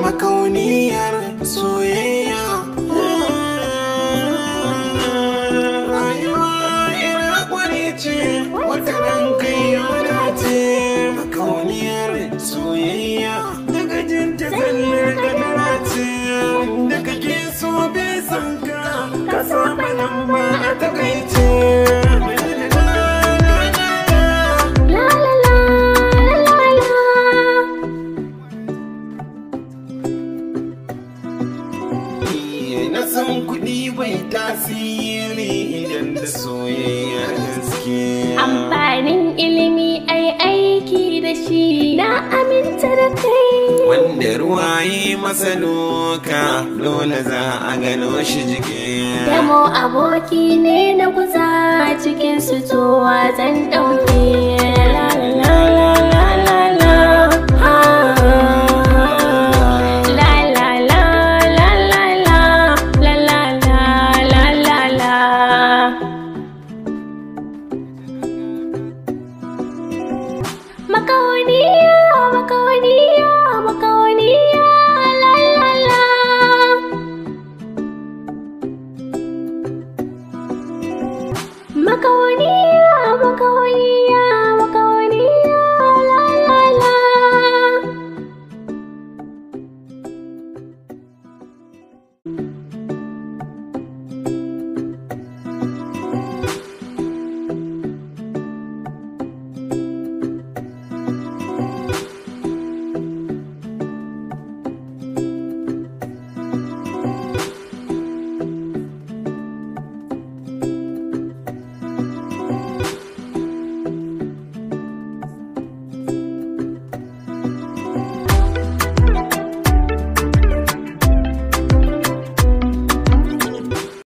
makauniyar soyayya rayuwa irin kwari ce wata ran kai yana ce makauniyar soyayya daga jin ta kallar kadara ce da kake so bai san ka saba nan ba a takaice na san kuɗi bai tasiri idan da soyayya gaske. Amfanin ilimi ai aiki da shi na aminta da kai. Wanda ruwa yi masa doka dole za a gano shi jike. Damo aboki ne na kusa cikin sutowa zan ɗauke. La la la la la la. Makauniya, makauniya.